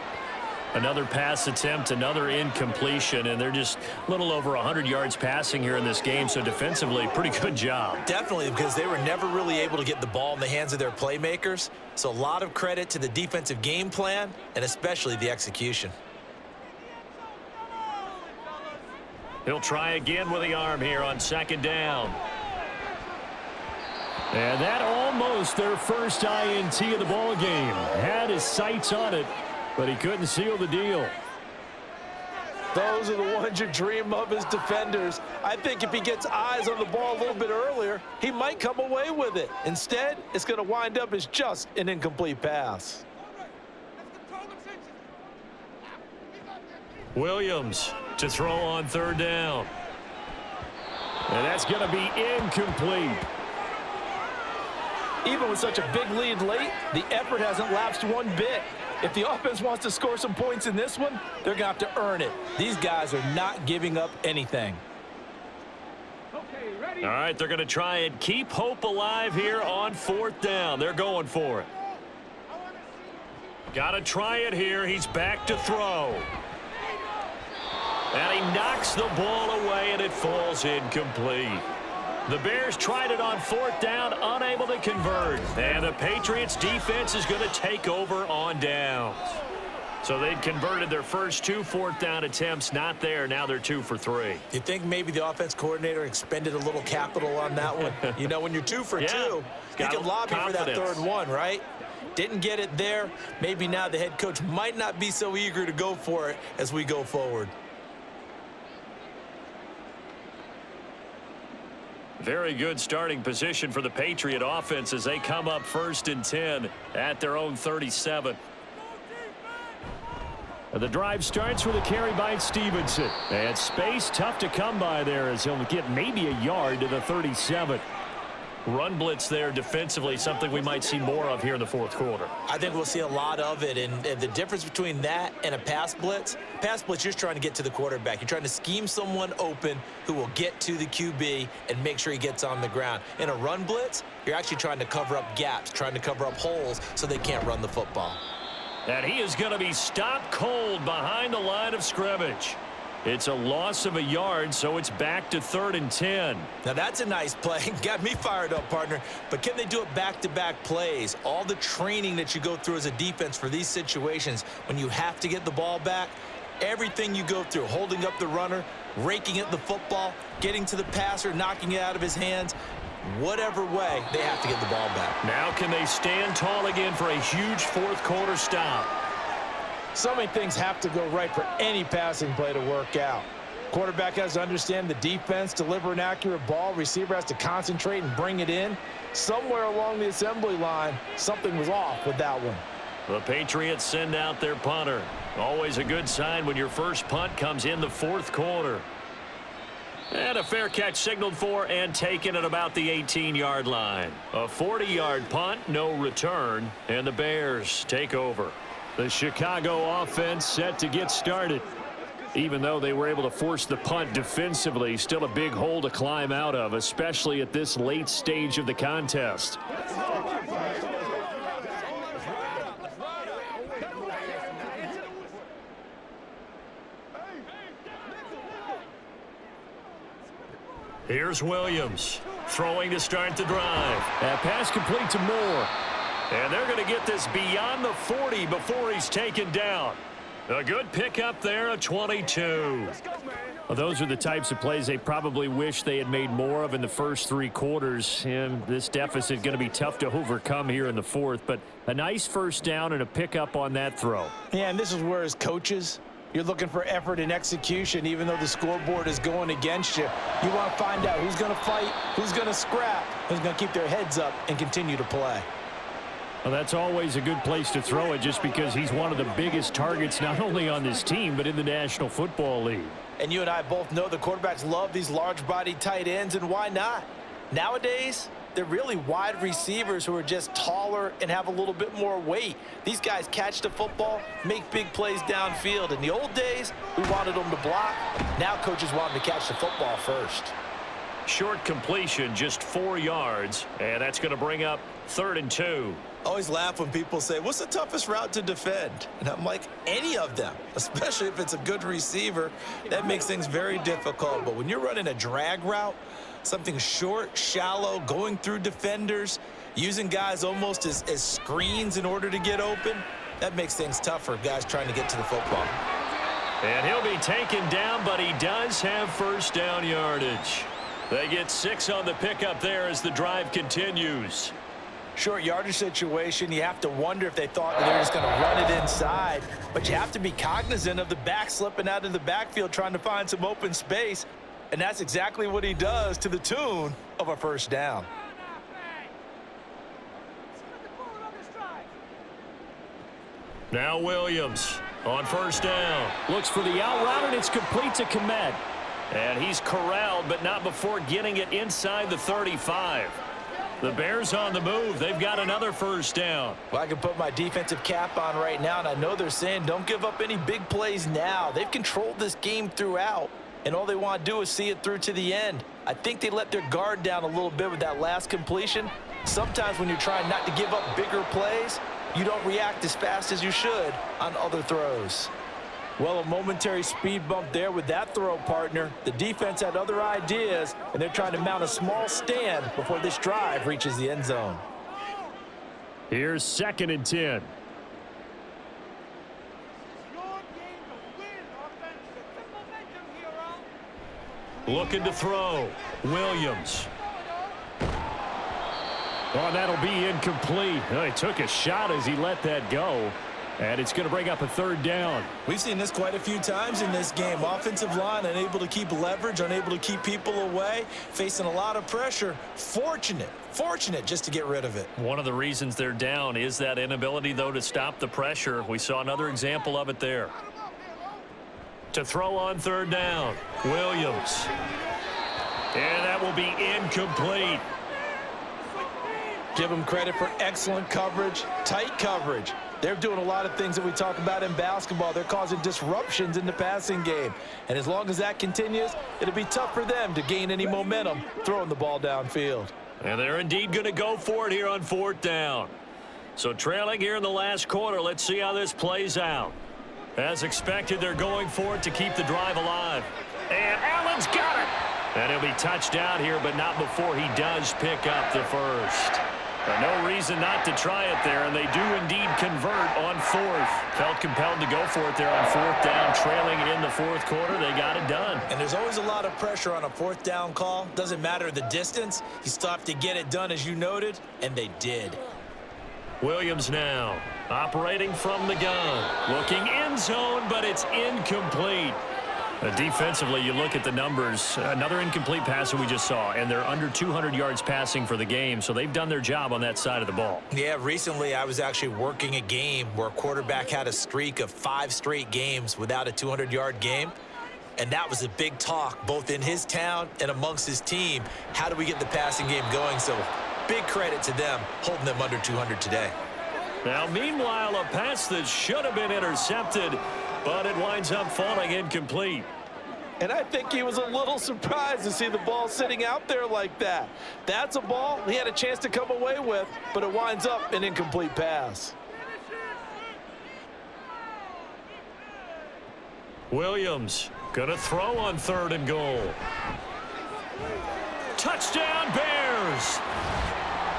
Another pass attempt, another incompletion, and they're just a little over 100 yards passing here in this game, so defensively, pretty good job. Definitely, because they were never really able to get the ball in the hands of their playmakers, so a lot of credit to the defensive game plan and especially the execution. He'll try again with the arm here on 2nd down. And that almost their first INT of the ball game. Had his sights on it, but he couldn't seal the deal. Those are the ones you dream of as defenders. I think if he gets eyes on the ball a little bit earlier, he might come away with it. Instead, it's going to wind up as just an incomplete pass. Williams to throw on 3rd down. And that's going to be incomplete. Even with such a big lead late, the effort hasn't lapsed one bit. If the offense wants to score some points in this one, they're going to have to earn it. These guys are not giving up anything. All right, they're going to try and keep hope alive here on 4th down. They're going for it. Got to try it here. He's back to throw. And he knocks the ball away, and it falls incomplete. The Bears tried it on 4th down, unable to convert. And the Patriots defense is going to take over on downs. So they'd converted their first 2 4th down attempts, not there. Now they're 2 for 3. You think maybe the offense coordinator expended a little capital on that one? You know, when you're 2 for 2, you can lobby for that 3rd one, right? Didn't get it there. Maybe now the head coach might not be so eager to go for it as we go forward. Very good starting position for the Patriot offense as they come up 1st and 10 at their own 37. The drive starts with a carry by Stevenson. And space tough to come by there as he'll get maybe a yard to the 37. Run blitz there defensively, something we might see more of here in the 4th quarter. I think we'll see a lot of it, and the difference between that and a pass blitz, you're just trying to get to the quarterback. You're trying to scheme someone open who will get to the QB and make sure he gets on the ground. In a run blitz, you're actually trying to cover up gaps, trying to cover up holes so they can't run the football. And he is going to be stopped cold behind the line of scrimmage. It's a loss of a yard, so it's back to 3rd and 10. Now, that's a nice play. Got me fired up, partner. But can they do it back-to-back plays? All the training that you go through as a defense for these situations, when you have to get the ball back, everything you go through, holding up the runner, raking at the football, getting to the passer, knocking it out of his hands, whatever way, they have to get the ball back. Now can they stand tall again for a huge 4th quarter stop? So many things have to go right for any passing play to work out. Quarterback has to understand the defense, deliver an accurate ball. Receiver has to concentrate and bring it in. Somewhere along the assembly line, something was off with that one. The Patriots send out their punter. Always a good sign when your first punt comes in the 4th quarter. And a fair catch signaled for and taken at about the 18-yard line. A 40-yard punt, no return, and the Bears take over. The Chicago offense set to get started. Even though they were able to force the punt defensively, still a big hole to climb out of, especially at this late stage of the contest. Here's Williams throwing to start the drive. That pass complete to Moore. And they're going to get this beyond the 40 before he's taken down. A good pickup there, a 22. Well, those are the types of plays they probably wish they had made more of in the first 3 quarters. And this deficit going to be tough to overcome here in the 4th. But a nice first down and a pickup on that throw. Yeah, and this is where as coaches, you're looking for effort and execution. Even though the scoreboard is going against you, you want to find out who's going to fight, who's going to scrap, who's going to keep their heads up and continue to play. Well, that's always a good place to throw it just because he's one of the biggest targets not only on this team but in the National Football League. And you and I both know the quarterbacks love these large-bodied tight ends, and why not? Nowadays, they're really wide receivers who are just taller and have a little bit more weight. These guys catch the football, make big plays downfield. In the old days, we wanted them to block. Now coaches want them to catch the football first. Short completion, just 4 yards, and that's going to bring up 3rd and 2. Always laugh when people say, what's the toughest route to defend? And I'm like, any of them, especially if it's a good receiver. That makes things very difficult. But when you're running a drag route, something short, shallow, going through defenders, using guys almost as screens in order to get open, that makes things tough for guys trying to get to the football. And he'll be taken down, but he does have first down yardage. They get 6 on the pickup there as the drive continues. Short yardage situation, you have to wonder if they thought they were just going to run it inside. But you have to be cognizant of the back slipping out of the backfield trying to find some open space. And that's exactly what he does to the tune of a first down. Now Williams on first down. Looks for the out route, and it's complete to Komet. And he's corralled, but not before getting it inside the 35. The Bears on the move. They've got another first down. Well, I can put my defensive cap on right now, and I know they're saying don't give up any big plays now. They've controlled this game throughout, and all they want to do is see it through to the end. I think they let their guard down a little bit with that last completion. Sometimes when you're trying not to give up bigger plays, you don't react as fast as you should on other throws. Well, a momentary speed bump there with that throw, partner. The defense had other ideas, and they're trying to mount a small stand before this drive reaches the end zone. Here's 2nd and 10. Looking to throw. Williams. Oh, that'll be incomplete. Oh, he took a shot as he let that go. And it's going to bring up a 3rd down. We've seen this quite a few times in this game. Offensive line unable to keep leverage, unable to keep people away, facing a lot of pressure. Fortunate just to get rid of it. One of the reasons they're down is that inability, though, to stop the pressure. We saw another example of it there. To throw on 3rd down, Williams. And that will be incomplete. Give them credit for excellent coverage, tight coverage. They're doing a lot of things that we talk about in basketball. They're causing disruptions in the passing game. And as long as that continues, it'll be tough for them to gain any momentum throwing the ball downfield. And they're indeed going to go for it here on 4th down. So trailing here in the last quarter, let's see how this plays out. As expected, they're going for it to keep the drive alive. And Allen's got it. And he'll be touched down here, but not before he does pick up the first. No reason not to try it there, and they do indeed convert on 4th. Felt compelled to go for it there on 4th down, trailing in the 4th quarter. They got it done. And there's always a lot of pressure on a 4th down call. Doesn't matter the distance. You still have to get it done, as you noted, and they did. Williams now operating from the gun. Looking end zone, but it's incomplete. Defensively, you look at the numbers. Another incomplete pass that we just saw, and they're under 200 yards passing for the game, so they've done their job on that side of the ball. Yeah, recently I was actually working a game where a quarterback had a streak of 5 straight games without a 200-yard game, and that was a big talk both in his town and amongst his team. How do we get the passing game going? So big credit to them holding them under 200 today. Now, meanwhile, a pass that should have been intercepted, but it winds up falling incomplete. And I think he was a little surprised to see the ball sitting out there like that. That's a ball he had a chance to come away with, but it winds up an incomplete pass. Williams gonna throw on 3rd and goal. Touchdown Bears!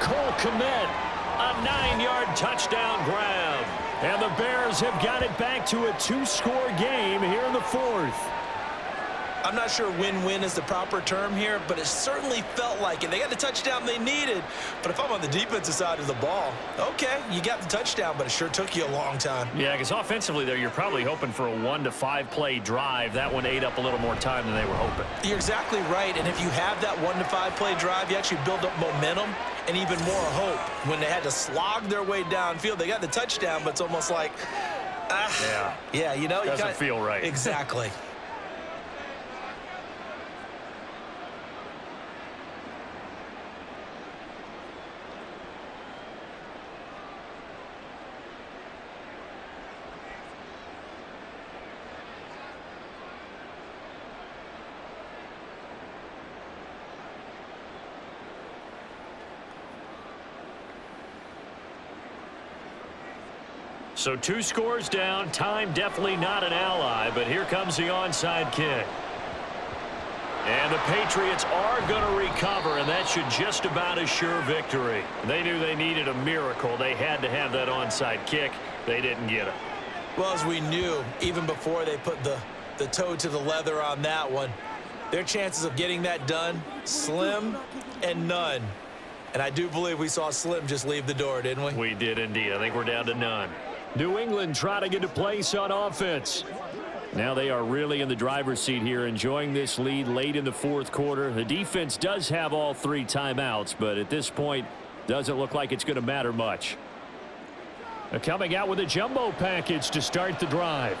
Cole Kmet, a 9-yard touchdown grab. And the Bears have got it back to a 2-score game here in the 4th. I'm not sure win-win is the proper term here, but it certainly felt like it. They got the touchdown they needed, but if I'm on the defensive side of the ball, okay, you got the touchdown, but it sure took you a long time. Yeah, because offensively, there, you're probably hoping for a 1 to 5 play drive. That one ate up a little more time than they were hoping. You're exactly right, and if you have that 1 to 5 play drive, you actually build up momentum and even more hope. When they had to slog their way downfield, they got the touchdown, but it's almost like, yeah, you know, doesn't feel right. Exactly. So 2 scores down, time definitely not an ally, but here comes the onside kick. And the Patriots are going to recover, and that should just about assure victory. They knew they needed a miracle. They had to have that onside kick. They didn't get it. Well, as we knew, even before they put the toe to the leather on that one, their chances of getting that done, slim and none. And I do believe we saw Slim just leave the door, didn't we? We did indeed. I think we're down to none. New England trying to get a place on offense. Now they are really in the driver's seat here, enjoying this lead late in the 4th quarter. The defense does have all 3 timeouts, but at this point, doesn't look like it's going to matter much. They're coming out with a jumbo package to start the drive.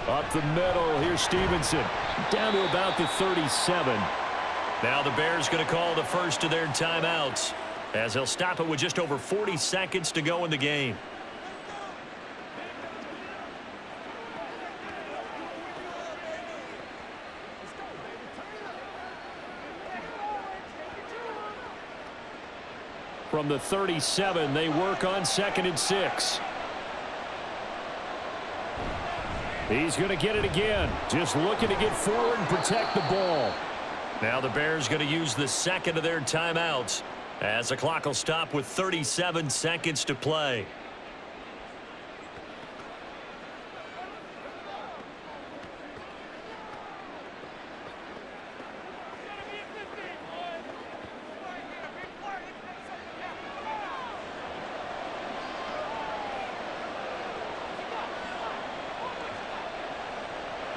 Up the middle, here's Stevenson. Down to about the 37. Now the Bears going to call the first of their timeouts, as they'll stop it with just over 40 seconds to go in the game. From the 37, they work on 2nd and 6. He's going to get it again. Just looking to get forward and protect the ball. Now the Bears going to use the 2nd of their timeouts, as the clock will stop with 37 seconds to play.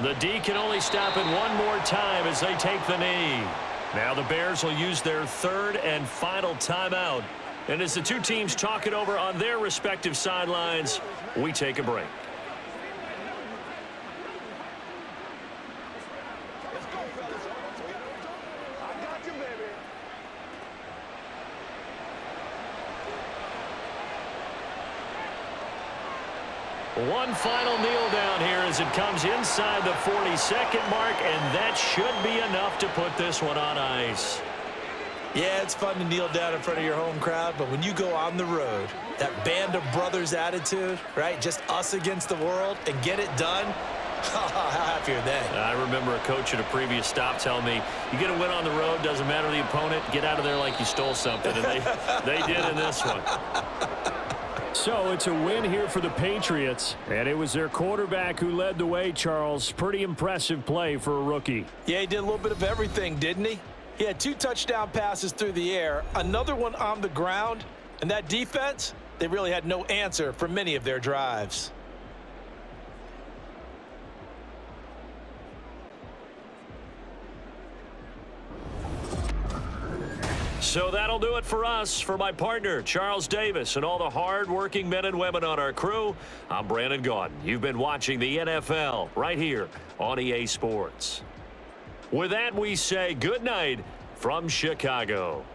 The D can only stop it one more time as they take the knee. Now the Bears will use their 3rd and final timeout. And as the two teams talk it over on their respective sidelines, we take a break. One final kneel down here as it comes inside the 42nd mark, and that should be enough to put this one on ice. Yeah, it's fun to kneel down in front of your home crowd, but when you go on the road, that band of brothers attitude, right? Just us against the world and get it done. How happy are they? I remember a coach at a previous stop telling me, you get a win on the road, doesn't matter the opponent, get out of there like you stole something. And they did in this one. So it's a win here for the Patriots, and it was their quarterback who led the way, Charles. Pretty impressive play for a rookie. Yeah, he did a little bit of everything, didn't he? He had 2 touchdown passes through the air, another one on the ground, and that defense, they really had no answer for many of their drives. So that'll do it for us. For my partner, Charles Davis, and all the hard-working men and women on our crew, I'm Brandon Gaudin. You've been watching the NFL right here on EA Sports. With that, we say good night from Chicago.